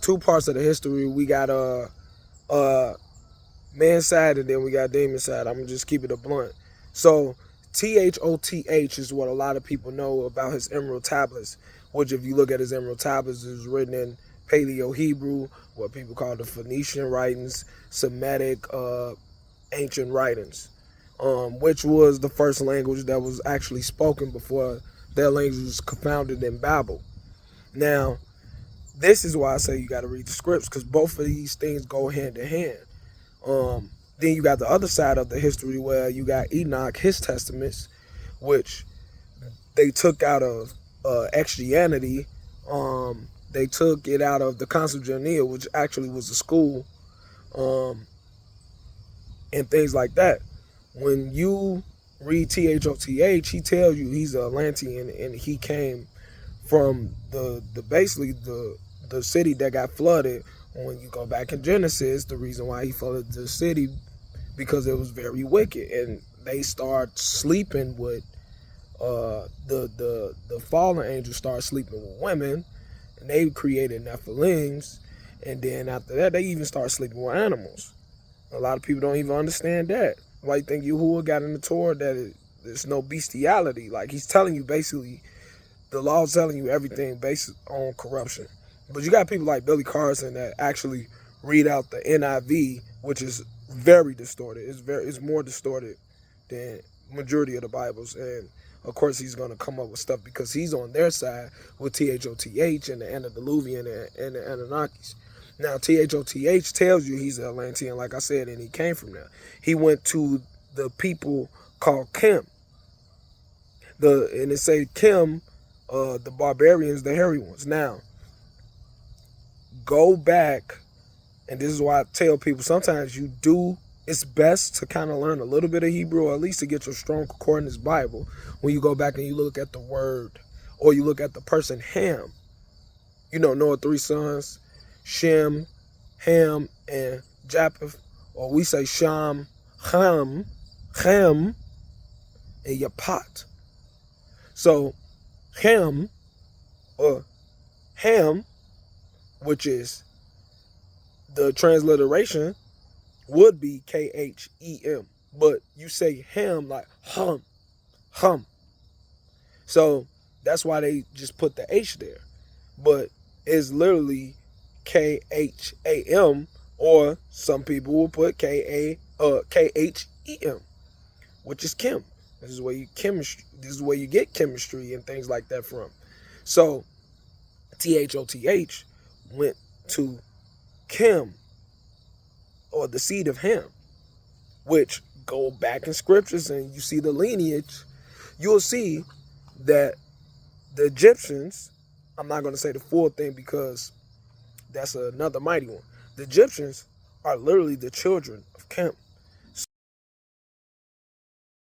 two parts of the history. We got man side and then we got demon side. I'm gonna just keep it a blunt. So THOTH is what a lot of people know about his emerald tablets, which if you look at his emerald tablets, it was written in Paleo Hebrew, what people call the Phoenician writings, Semitic, ancient writings, which was the first language that was actually spoken before that language was confounded in Babel. Now, this is why I say you got to read the scripts, because both of these things go hand in hand. Then you got the other side of the history where you got Enoch, his testaments, which they took out of Christianity. They took it out of the Council of Geneva, which actually was a school, um, and things like that. When you read THOTH, he tells you he's an Atlantean and he came from the basically the city that got flooded. When you go back in Genesis, the reason why he flooded the city because it was very wicked, and they start sleeping with the fallen angels start sleeping with women, and they created Nephilims, and then after that they even start sleeping with animals. A lot of people don't even understand that. Why you think Yahuwah got in the Torah that there's no bestiality? Like he's telling you basically, the law is telling you everything based on corruption. But you got people like Billy Carson that actually read out the NIV, which is very distorted. It's more distorted than majority of the Bibles, and of course he's gonna come up with stuff because he's on their side with THOTH and the antediluvian and the Anunnakis. Now THOTH tells you he's an Atlantean, like I said, and he came from there. He went to the people called Kim. And it say Kim, the barbarians, the hairy ones. Now, go back, and this is why I tell people sometimes it's best to kind of learn a little bit of Hebrew, or at least to get your strong concordance Bible, when you go back and you look at the word, or you look at the person Ham. You know, Noah 3 sons, Shem, Ham, and Japheth, or we say Sham, Ham, and Yapat. So Ham, or Ham, which is the transliteration, would be Khem, but you say Ham like hum. So that's why they just put the H there, but it's literally Khem, or some people will put Khem, which is Kim. This is where you get chemistry and things like that from. So THOTH went to Kim, or the seed of Ham, which go back in scriptures and you see the lineage, you'll see that the Egyptians, I'm not going to say the full thing because that's another mighty one. The Egyptians are literally the children of Kim.